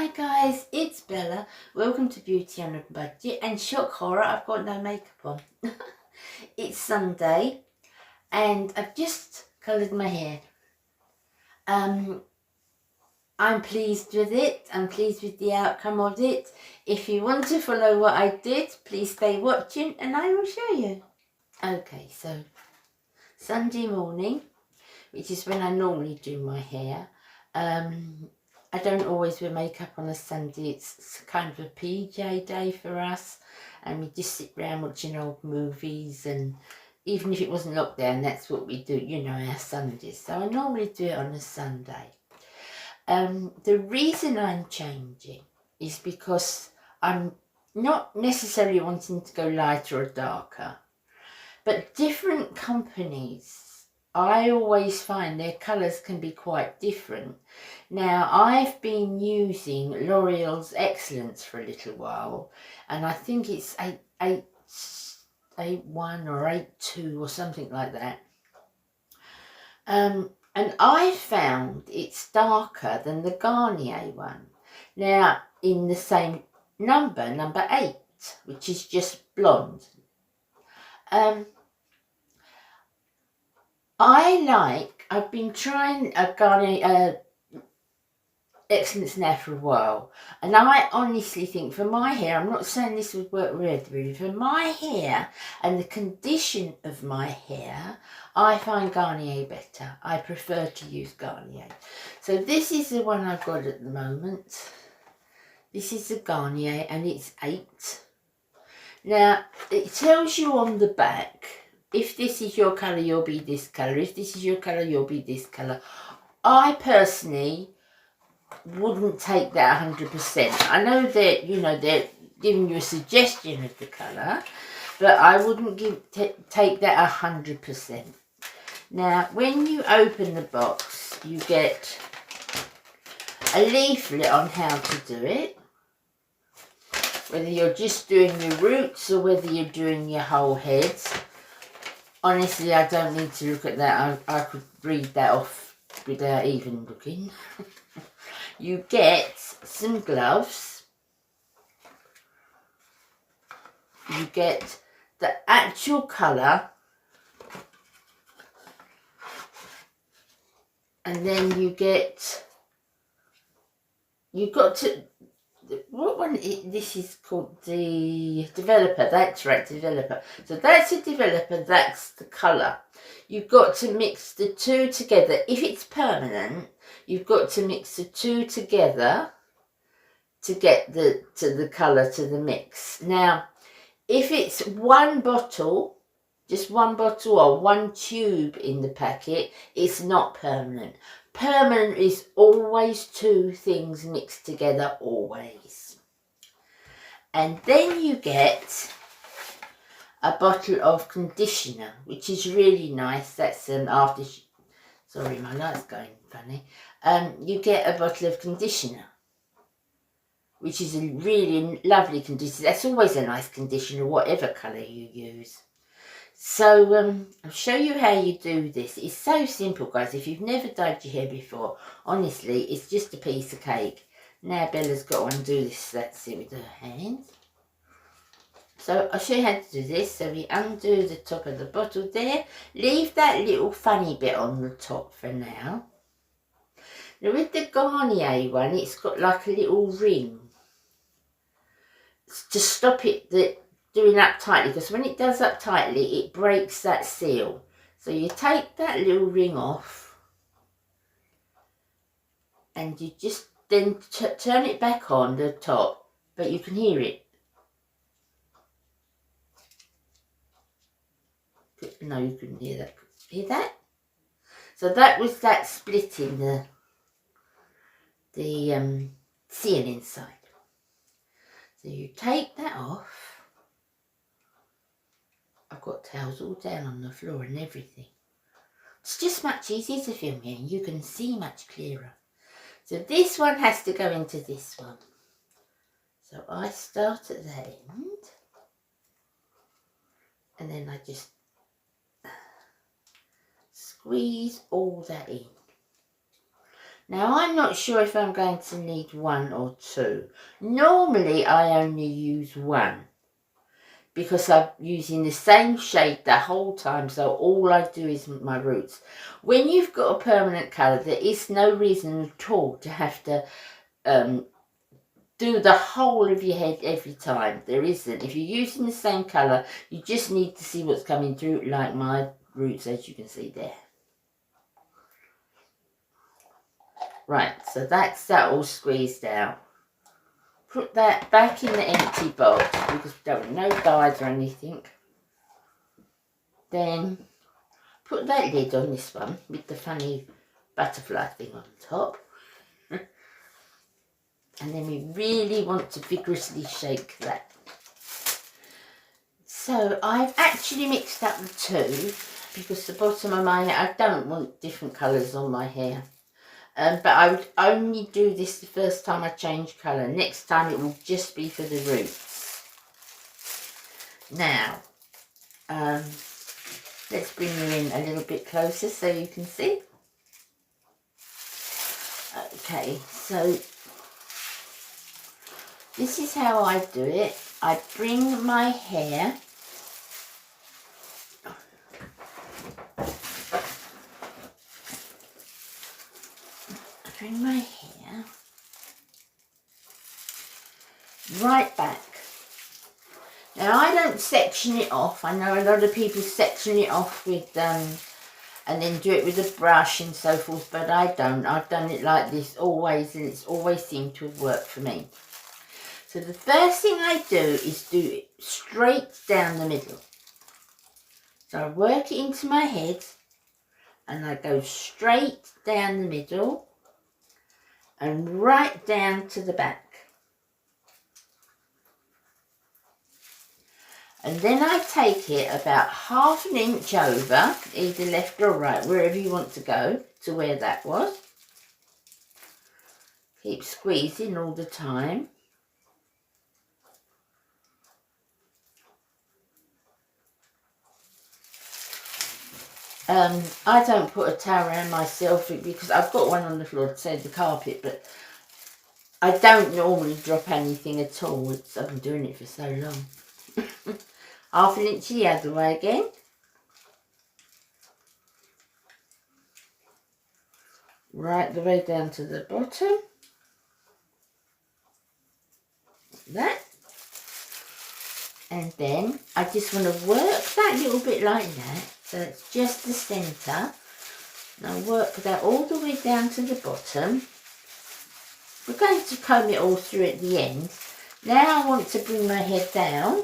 Hi guys, it's Bella. Welcome to Beauty on a Budget, and shock horror, I've got no makeup on. It's Sunday and I've just coloured my hair. I'm pleased with it. I'm pleased with the outcome of it. If you want to follow what I did, please stay watching and I will show you. Okay, so Sunday morning, which is when I normally do my hair. I don't always wear makeup on a Sunday. It's kind of a PJ day for us, and we just sit around watching old movies, and even if it wasn't lockdown, that's what we do, you know, our Sundays. So I normally do it on a Sunday. The reason I'm changing is because I'm not necessarily wanting to go lighter or darker, but different companies, I always find their colours can be quite different. Now, I've been using L'Oreal's Excellence for a little while, and I think it's 881 or 82 or something like that. And I found it's darker than the Garnier one. Now, in the same number 8, which is just blonde. I've been trying a Garnier Excellence now for a while, and I honestly think for my hair, I'm not saying this would work really, for my hair and the condition of my hair, I find Garnier better. I prefer to use Garnier. So this is the one I've got at the moment. This is the Garnier and it's 8. Now, it tells you on the back, if this is your colour, you'll be this colour. If this is your colour, you'll be this colour. I personally wouldn't take that 100%. I know that, you know, they're giving you a suggestion of the colour, but I wouldn't take that 100%. Now, when you open the box, you get a leaflet on how to do it. Whether you're just doing your roots or whether you're doing your whole heads. Honestly, I don't need to look at that. I could read that off without even looking. You get some gloves. You get the actual colour. And then you've got to, what one, this is called the developer, that's right, developer. So that's a developer, that's the colour. You've got to mix the two together. If it's permanent, you've got to mix the two together to get the colour to the mix. Now, if it's one bottle, just one bottle or one tube in the packet, it's not permanent. Permanent is always two things mixed together, always. And then you get a bottle of conditioner, which is really nice. That's an sorry, my light's going funny. You get a bottle of conditioner, which is a really lovely conditioner. That's always a nice conditioner, whatever colour you use. So I'll show you how you do this. It's so simple, guys. If you've never dyed your hair before, honestly, it's just a piece of cake. Now Bella's got to undo this, that's it, with her hands. So I'll show you how to do this. So we undo the top of the bottle there. Leave that little funny bit on the top for now. Now with the Garnier one, it's got like a little ring to stop it doing up tightly, because when it does up tightly, it breaks that seal. So you take that little ring off and you just then turn it back on the top, but you can hear it. No, you couldn't hear that. Hear that? So that was that splitting the seal inside. So you take that off. I've got towels all down on the floor and everything. It's just much easier to film here and you can see much clearer. So this one has to go into this one. So I start at the end. And then I just squeeze all that in. Now I'm not sure if I'm going to need 1 or 2. Normally I only use 1 because I'm using the same shade the whole time, so all I do is my roots. When you've got a permanent colour, there is no reason at all to have to do the whole of your head every time. There isn't. If you're using the same colour, you just need to see what's coming through, like my roots, as you can see there. Right, so that's that all squeezed out. Put that back in the empty box because we don't want no dyes or anything. Then put that lid on this one with the funny butterfly thing on top. And then we really want to vigorously shake that. So I've actually mixed up the two because the bottom of my hair, I don't want different colours on my hair. But I would only do this the first time I change colour. Next time it will just be for the roots. Now, let's bring you in a little bit closer so you can see. Okay, so this is how I do it. I bring my hair right back. Now I don't section it off. I know a lot of people section it off with and then do it with a brush and so forth, but I don't. I've done it like this always, and it's always seemed to have worked for me. So the first thing I do is do it straight down the middle. So I work it into my head and I go straight down the middle and right down to the back. And then I take it about ½ an inch over, either left or right, wherever you want to go to where that was. Keep squeezing all the time. I don't put a towel around myself because I've got one on the floor to save the carpet, but I don't normally drop anything at all. I've been doing it for so long. ½ an inch the other way again. Right the way down to the bottom. That. And then I just want to work that little bit like that. So it's just the centre. And I work that all the way down to the bottom. We're going to comb it all through at the end. Now I want to bring my head down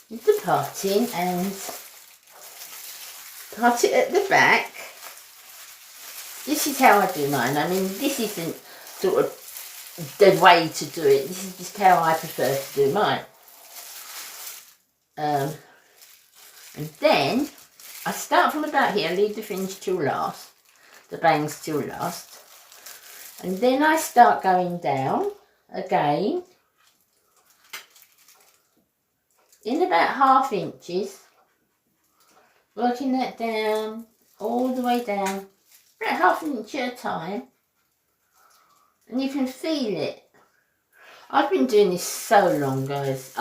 with the parting and part it at the back. This is how I do mine. I mean, this isn't sort of the way to do it. This is just how I prefer to do mine. And then I start from about here, leave the fringe till last, the bangs till last. And then I start going down again in about ½ inches, working that down all the way down, about ½ an inch at a time, and you can feel it. I've been doing this so long, guys.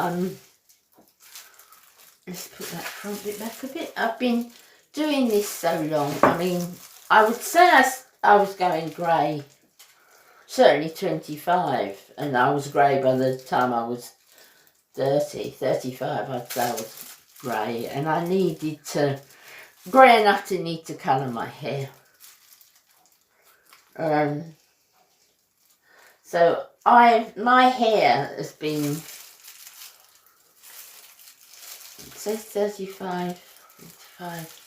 Let's put that front bit back a bit. I've been doing this so long. I mean, I would say I was going grey, certainly 25, and I was grey by the time I was 30, 35, I'd say I was grey, and I needed to, grey enough to need to colour my hair. So my hair has been, it says 35, 55.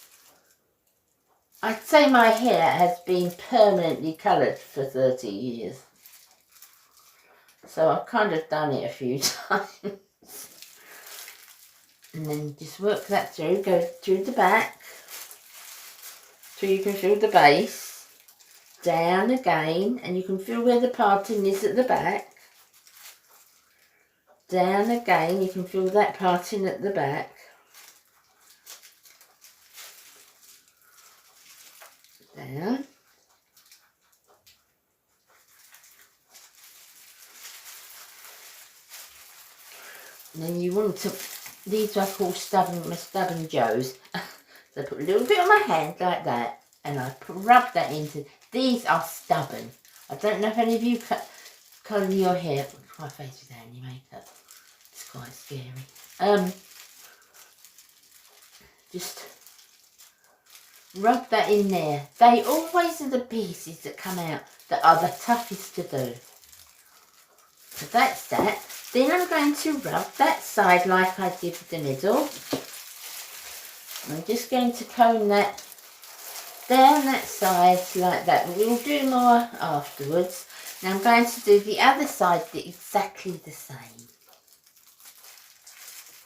I'd say my hair has been permanently coloured for 30 years. So I've kind of done it a few times. And then just work that through, go through the back, till you can feel the base, down again, and you can feel where the parting is at the back. Down again, you can feel that parting at the back. Down. And then you want to, these are called my stubborn Joes. So I put a little bit on my hand like that, and I rub that into, these are stubborn. I don't know if any of you colour your hair, my face without any makeup. It's quite scary. Just rub that in there. They always are the pieces that come out that are the toughest to do. So that's that. Then I'm going to rub that side like I did with the middle. I'm just going to comb that down that side like that. We'll do more afterwards. Now I'm going to do the other side exactly the same.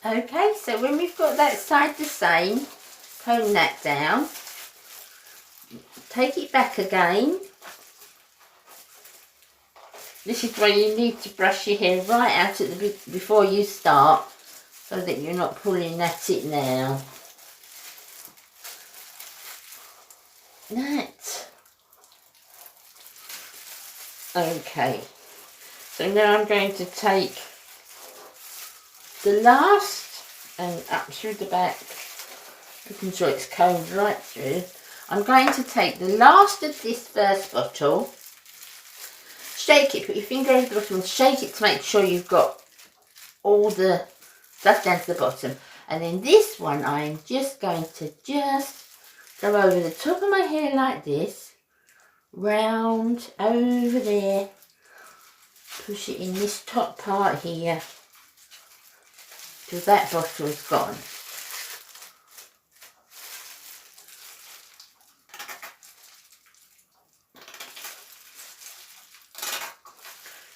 Okay, so when we've got that side the same, comb that down. Take it back again. This is where you need to brush your hair right out at the before you start, so that you're not pulling at it now. That. Okay. So now I'm going to take the last and up through the back, making sure it's combed right through. I'm going to take the last of this first bottle, shake it, put your finger over the bottom and shake it to make sure you've got all the stuff down to the bottom. And then this one I'm just going to go over the top of my hair like this, round over there, push it in this top part here till that bottle is gone.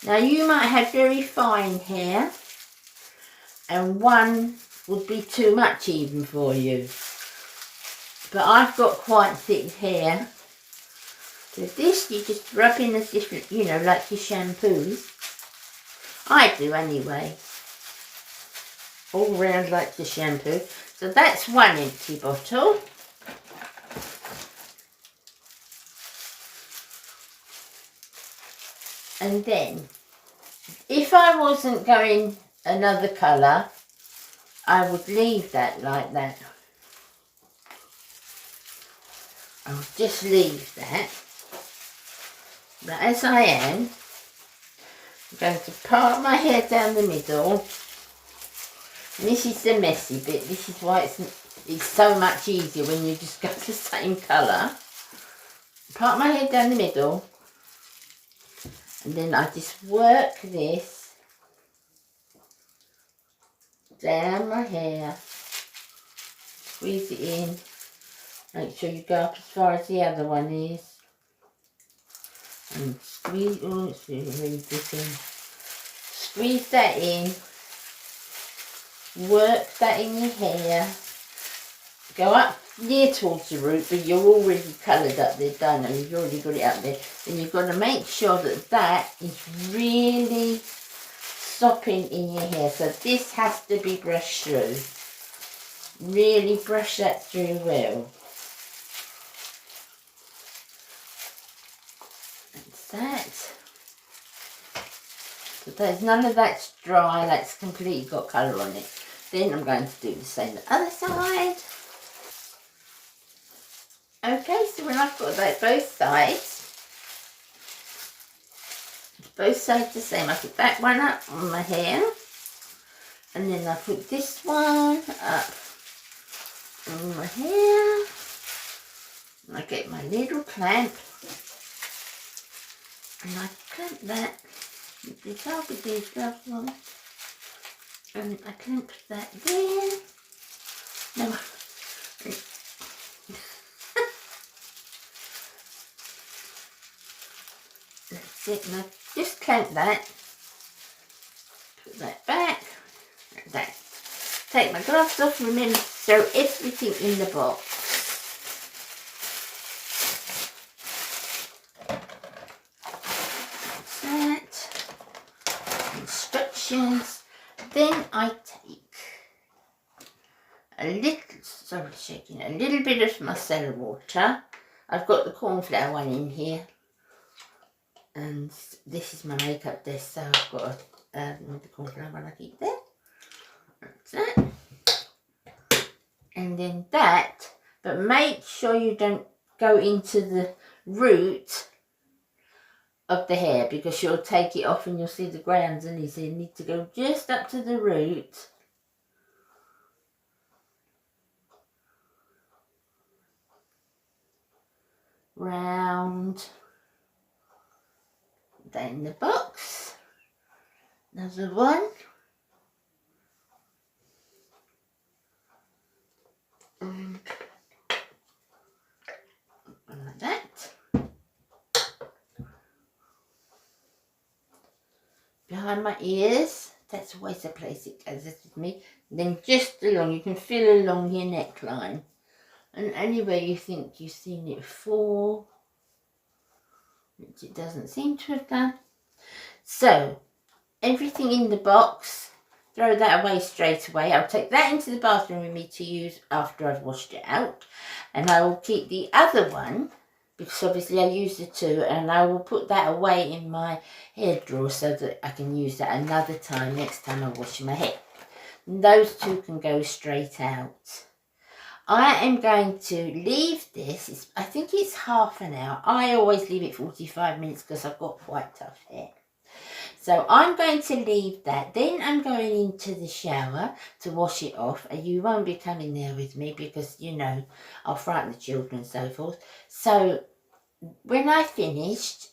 Now you might have very fine hair and one would be too much even for you. But I've got quite thick hair. So this you just rub in as if, you know, like your shampoos. I do anyway. All round like the shampoo. So that's one empty bottle. And then, if I wasn't going another colour, I would leave that like that. I'll just leave that. But as I am, I'm going to part my hair down the middle. And this is the messy bit. This is why it's so much easier when you just go the same colour. Part my hair down the middle. And then I just work this down my hair. Squeeze it in. Make sure you go up as far as the other one is. And squeeze, oh, it's really this in. Squeeze that in. Work that in your hair. Go up near towards the root, but you're already coloured up there, don't you? You've already got it up there. Then you've got to make sure that that is really stopping in your hair. So this has to be brushed through. Really brush that through well. That. So there's none of that's dry, that's completely got colour on it. Then I'm going to do the same the other side. Okay, so when I've got that both sides the same, I put that one up on my hair, and then I put this one up on my hair, and I get my little clamp, and I clamp that with the top of these gloves on, and I clamp that there. Now, that's it, now just clamp that, put that back, like that. Take my gloves off, remember to throw everything in the box. Instructions. Then I take a little bit of micellar water. I've got the cornflour one in here, and this is my makeup desk, so I've got the cornflour one I keep there. and then that, but make sure you don't go into the root of the hair because you'll take it off and you'll see the grey underneath. So you need to go just up to the root. Round. Down the box. Another one. And like that. Behind my ears, that's always the place it goes, that's with me. And then just along, you can feel along your neckline. And anywhere you think you've seen it before, which it doesn't seem to have done. So, everything in the box, throw that away straight away. I'll take that into the bathroom with me to use after I've washed it out. And I will keep the other one, because obviously I used the two, and I will put that away in my hair drawer so that I can use that another time, next time I wash my hair. And those two can go straight out. I am going to leave this, I think it's half an hour. I always leave it 45 minutes because I've got quite tough hair. So I'm going to leave that. Then I'm going into the shower to wash it off. And you won't be coming there with me because, you know, I'll frighten the children and so forth. So when I finished,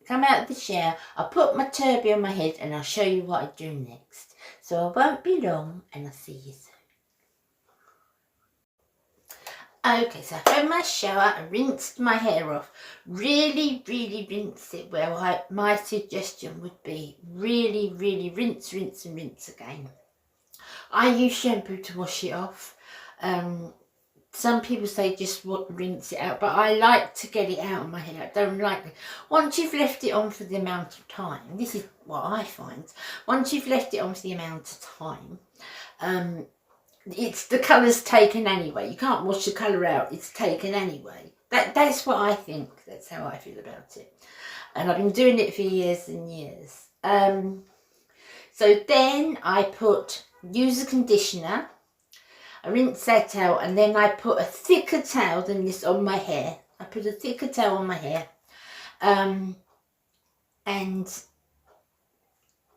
come out of the shower, I'll put my turban on my head and I'll show you what I do next. So I won't be long and I'll see you soon. Okay, so I've had my shower, I rinsed my hair off. Really, really rinse it well. My suggestion would be really, really rinse, rinse and rinse again. I use shampoo to wash it off. Some people say just rinse it out, but I like to get it out of my hair. I don't like it. Once you've left it on for the amount of time, this is what I find. Once you've left it on for the amount of time, it's the colour's taken anyway. You can't wash the colour out. It's taken anyway. That's what I think. That's how I feel about it. And I've been doing it for years and years. So then I use a conditioner. I rinse that out and then I put a thicker towel than this on my hair. I put a thicker towel on my hair. And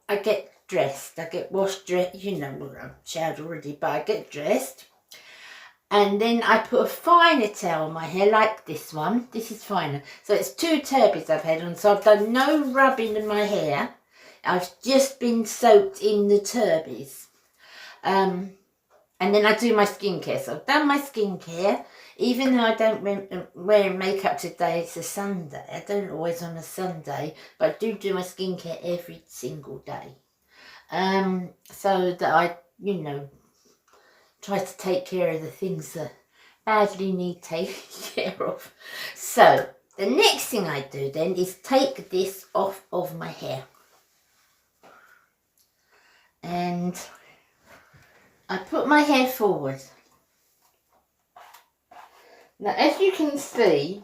I get dressed. I get washed, dressed. You know, I'm showered already, but I get dressed. And then I put a finer towel on my hair, like this one. This is finer. So it's 2 turbans I've had on. So I've done no rubbing in my hair. I've just been soaked in the turbans. And then I do my skincare. So I've done my skincare. Even though I don't wear makeup today, it's a Sunday. I don't always on a Sunday. But I do my skincare every single day. So that I, you know, try to take care of the things that badly need taking care of. So the next thing I do then is take this off of my hair. And I put my hair forward. Now as you can see,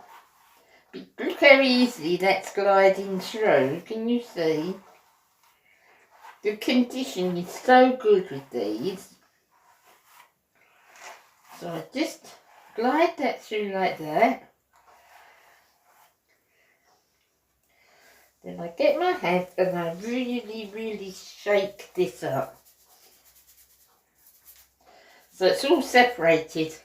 look how easily that's gliding through. Can you see? The condition is so good with these. So I just glide that through like that. Then I get my hand and I really, really shake this up. So it's all separated.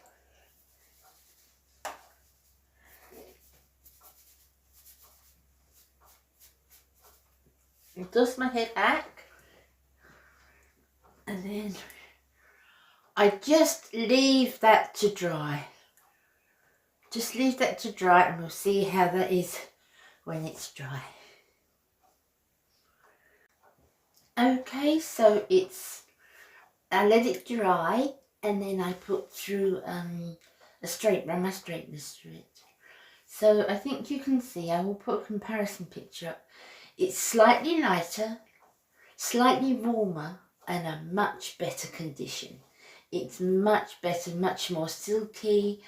And dust my head back. And then I just leave that to dry. Just leave that to dry and we'll see how that is when it's dry. Okay, so I let it dry and then I put through my straightener through it. So I think you can see, I will put a comparison picture up. It's slightly lighter, slightly warmer and a much better condition. It's much better, much more silky.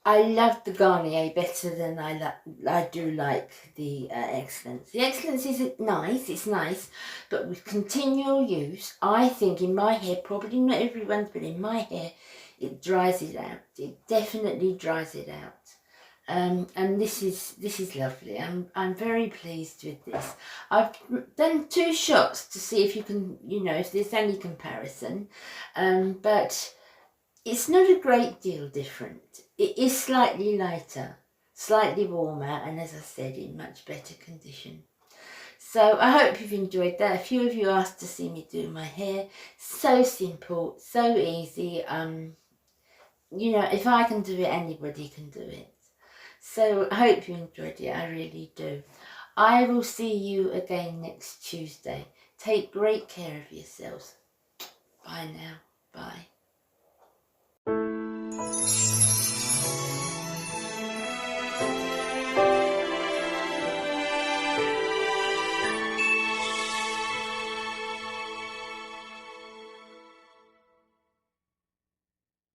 I love the Garnier better than I do like the Excellence. The Excellence is nice, it's nice, but with continual use, I think in my hair, probably not everyone's, but in my hair, it dries it out. It definitely dries it out. And this is lovely. I'm very pleased with this. I've done 2 shots to see if you can, if there's any comparison, but it's not a great deal different. It is slightly lighter, slightly warmer, and as I said, in much better condition. So I hope you've enjoyed that. A few of you asked to see me do my hair. So simple, so easy. If I can do it, anybody can do it. So I hope you enjoyed it. I really do. I will see you again next Tuesday. Take great care of yourselves. Bye now. Bye.